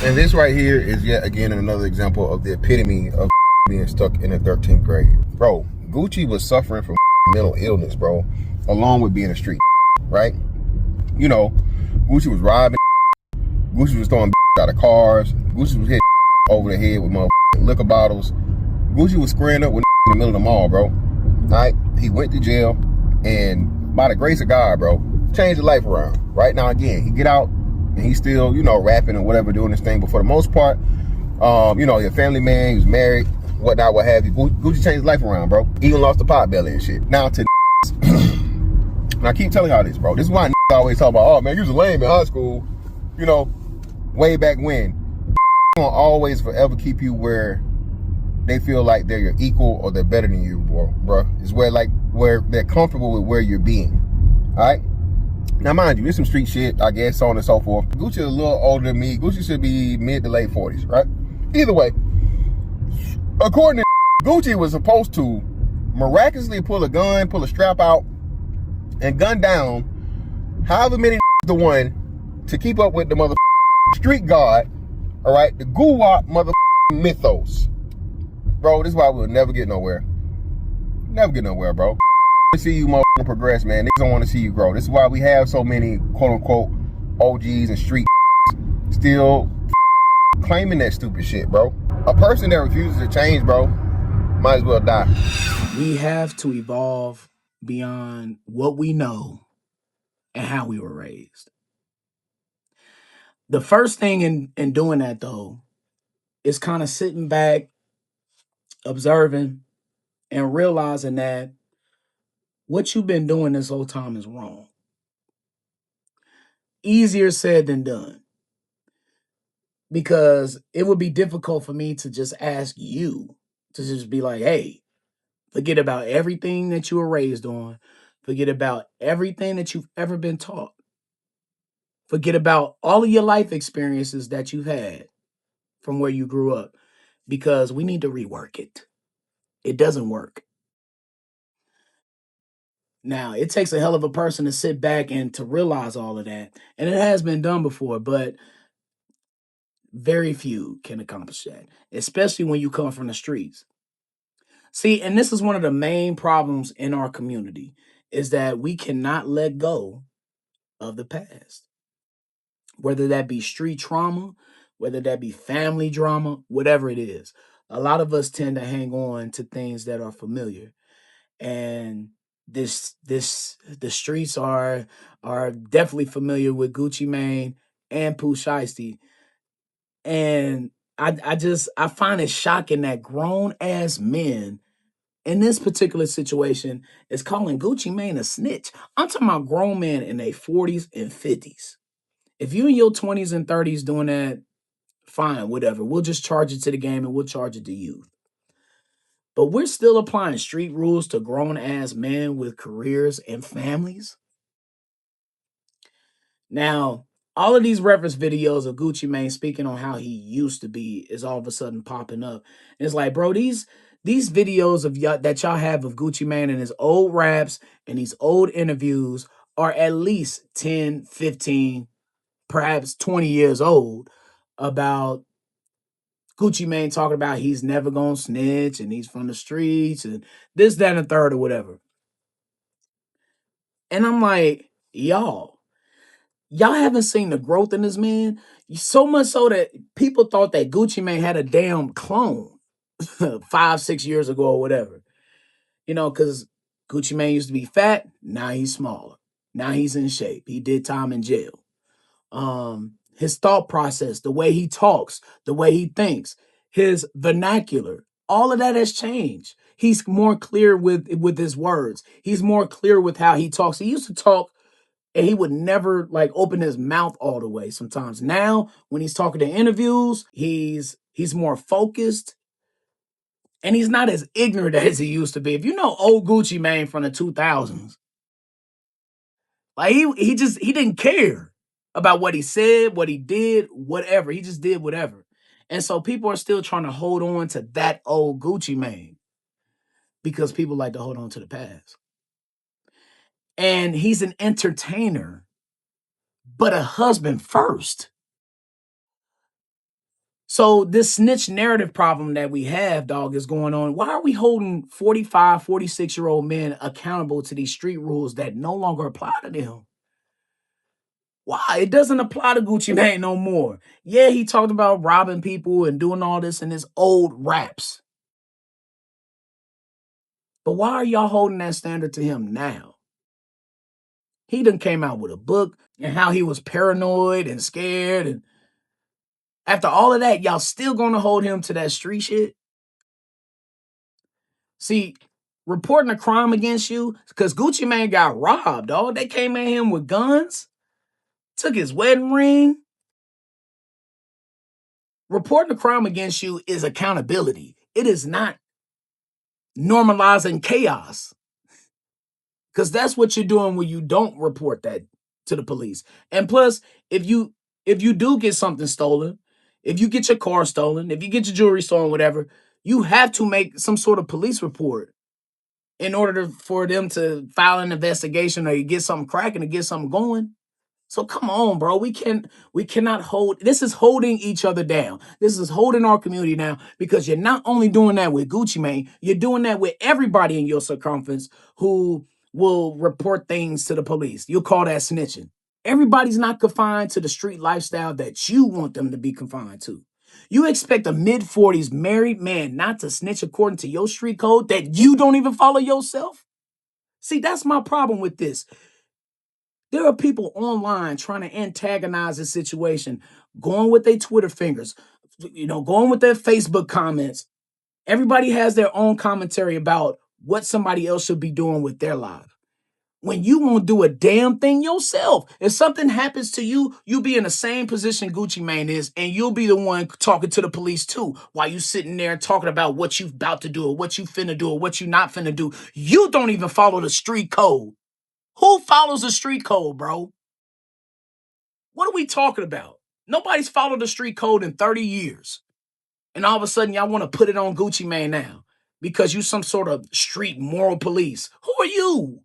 And this right here is yet again another example of the epitome of being stuck in the 13th grade. Bro, Gucci was suffering from mental illness, bro, along with being a street, right? You know, Gucci was robbing, Gucci was throwing out of cars, Gucci was hitting over the head with liquor bottles. Gucci was squaring up with in the middle of the mall, bro. All right? He went to jail, and by the grace of God, bro, changed his life around. Right now, again, he get out, and he's still, you know, rapping and whatever, doing this thing. But for the most part, you know, he's a family man, he was married, whatnot, what have you. Gucci changed his life around, bro. He even lost the pot belly and shit. Now to and I keep telling y'all this, bro. This is why always talk about, oh man, you was a lame in high school, you know, way back when. Gonna always forever keep you where they feel like they're your equal or they're better than you, bro. It's where they're comfortable with where you're being. All right. Now, mind you, there's some street shit, I guess, so on and so forth. Gucci is a little older than me. Gucci should be mid to late 40s, right? Either way, according to Gucci was supposed to miraculously pull a strap out, and gun down however many the one to keep up with the mother street guard, all right, the guwap mother mythos. Bro, this is why we'll never get nowhere. Never get nowhere, bro. See you motherfucking progress, man. Niggas don't want to see you grow. This is why we have so many quote-unquote OGs and street still claiming that stupid shit, bro. A person that refuses to change, bro, might as well die. We have to evolve beyond what we know and how we were raised. The first thing in doing that, though, is kind of sitting back, observing, and realizing that what you've been doing this whole time is wrong. Easier said than done. Because it would be difficult for me to just ask you to just be like, hey, forget about everything that you were raised on. Forget about everything that you've ever been taught. Forget about all of your life experiences that you've had from where you grew up because we need to rework it. It doesn't work. Now, it takes a hell of a person to sit back and to realize all of that. And it has been done before, but very few can accomplish that, especially when you come from the streets. See, and this is one of the main problems in our community is that we cannot let go of the past. Whether that be street trauma, whether that be family drama, whatever it is. A lot of us tend to hang on to things that are familiar. And the streets are definitely familiar with Gucci Mane and Pooh Shiesty. And I find it shocking that grown ass men in this particular situation is calling Gucci Mane a snitch. I'm talking about grown men in their 40s and 50s. If you in your 20s and 30s doing that, fine, whatever. We'll just charge it to the game and we'll charge it to youth. But we're still applying street rules to grown ass men with careers and families. Now, all of these reference videos of Gucci Mane speaking on how he used to be is all of a sudden popping up. And it's like, bro, these videos of y'all that y'all have of Gucci Mane and his old raps and these old interviews are at least 10, 15, perhaps 20 years old about Gucci Mane talking about he's never gonna snitch and he's from the streets and this, that, and the third or whatever. And I'm like, y'all haven't seen the growth in this man. So much so that people thought that Gucci Mane had a damn clone 5, 6 years ago or whatever. You know, because Gucci Mane used to be fat, now he's smaller. Now he's in shape. He did time in jail. His thought process, the way he talks, the way he thinks, his vernacular, all of that has changed. He's more clear with his words. He's more clear with how he talks. He used to talk and he would never like open his mouth all the way sometimes. Now, when he's talking to interviews, he's more focused and he's not as ignorant as he used to be. If you know old Gucci Mane from the 2000s, like he didn't care about what he said, what he did, whatever. He just did whatever. And so people are still trying to hold on to that old Gucci Mane because people like to hold on to the past. And he's an entertainer, but a husband first. So this snitch narrative problem that we have, dog, is going on. Why are we holding 45, 46-year-old men accountable to these street rules that no longer apply to them? Why? It doesn't apply to Gucci Mane no more. Yeah, he talked about robbing people and doing all this in his old raps. But why are y'all holding that standard to him now? He done came out with a book and how he was paranoid and scared. And after all of that, y'all still gonna hold him to that street shit? See, reporting a crime against you, because Gucci Mane got robbed, dog. They came at him with guns, took his wedding ring. Reporting a crime against you is accountability. It is not normalizing chaos. Because that's what you're doing when you don't report that to the police. And plus, if you do get something stolen, if you get your car stolen, if you get your jewelry stolen, whatever, you have to make some sort of police report in order for them to file an investigation or you get something cracking or get something going. So come on, bro. We cannot hold. This is holding each other down. This is holding our community down because you're not only doing that with Gucci Mane, you're doing that with everybody in your circumference who will report things to the police. You'll call that snitching. Everybody's not confined to the street lifestyle that you want them to be confined to. You expect a mid-40s married man not to snitch according to your street code that you don't even follow yourself? See, that's my problem with this. There are people online trying to antagonize the situation, going with their Twitter fingers, going with their Facebook comments. Everybody has their own commentary about what somebody else should be doing with their life. When you won't do a damn thing yourself. If something happens to you, you'll be in the same position Gucci Mane is, and you'll be the one talking to the police too, while you sitting there talking about what you about to do or what you finna do or what you not finna do. You don't even follow the street code. Who follows the street code, bro? What are we talking about? Nobody's followed the street code in 30 years. And all of a sudden, y'all want to put it on Gucci Mane now because you some sort of street moral police. Who are you?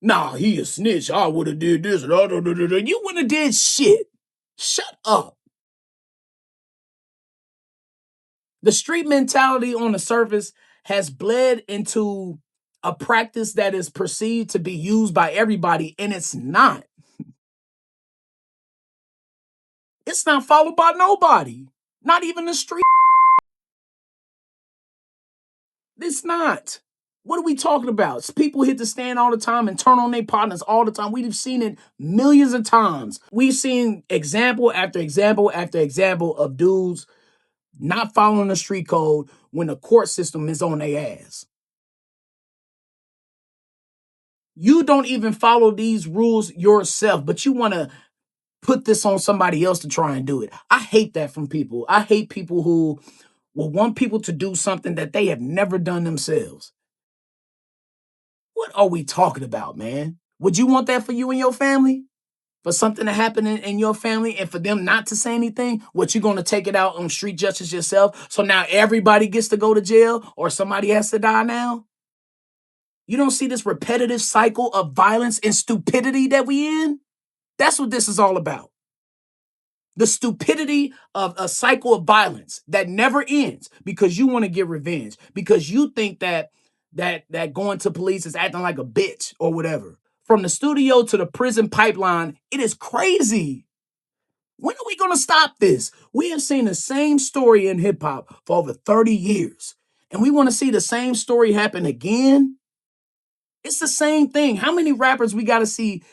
Nah, he a snitch. I would have did this. You wouldn't have did shit. Shut up. The street mentality on the surface has bled into a practice that is perceived to be used by everybody, and it's not. It's not followed by nobody, not even the street. It's not. What are we talking about? People hit the stand all the time and turn on their partners all the time. We've seen it millions of times. We've seen example after example after example of dudes not following the street code when the court system is on their ass. You don't even follow these rules yourself, but you want to put this on somebody else to try and do it. I hate that from people. I hate people who will want people to do something that they have never done themselves. What are we talking about, man? Would you want that for you and your family? For something to happen in your family and for them not to say anything? What, you going to take it out on street justice yourself? So now everybody gets to go to jail or somebody has to die now? You don't see this repetitive cycle of violence and stupidity that we in? That's what this is all about. The stupidity of a cycle of violence that never ends because you want to get revenge, because you think that going to police is acting like a bitch or whatever. From the studio to the prison pipeline, it is crazy. When are we going to stop this? We have seen the same story in hip hop for over 30 years. And we want to see the same story happen again? It's the same thing. How many rappers we got to see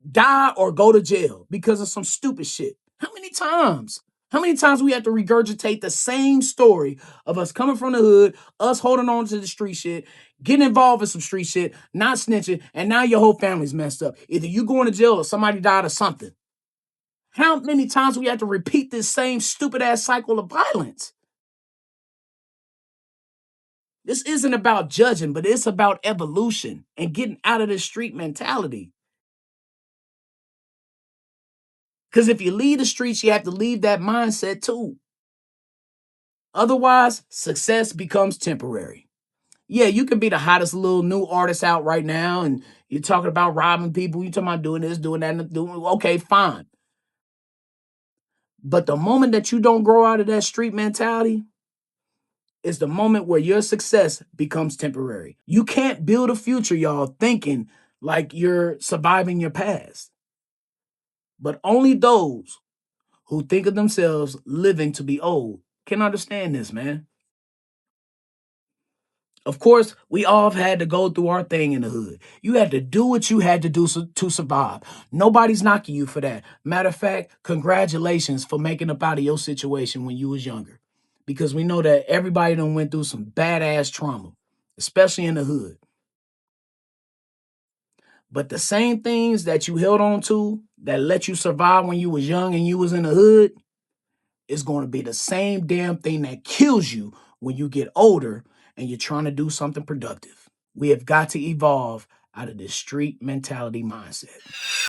die or go to jail because of some stupid shit? How many times? How many times we have to regurgitate the same story of us coming from the hood, us holding on to the street shit, getting involved in some street shit, not snitching, and now your whole family's messed up. Either you going to jail or somebody died or something. How many times we have to repeat this same stupid ass cycle of violence? This isn't about judging, but it's about evolution and getting out of this street mentality. Because if you leave the streets, you have to leave that mindset too. Otherwise, success becomes temporary. Yeah, you can be the hottest little new artist out right now, and you're talking about robbing people, you're talking about doing this, doing that, and doing, okay, fine. But the moment that you don't grow out of that street mentality is the moment where your success becomes temporary. You can't build a future, y'all, thinking like you're surviving your past. But only those who think of themselves living to be old can understand this, man. Of course, we all have had to go through our thing in the hood. You had to do what you had to do to survive. Nobody's knocking you for that. Matter of fact, congratulations for making up out of your situation when you was younger. Because we know that everybody done went through some badass trauma, especially in the hood. But the same things that you held on to that let you survive when you was young and you was in the hood is going to be the same damn thing that kills you when you get older and you're trying to do something productive. We have got to evolve out of this street mentality mindset.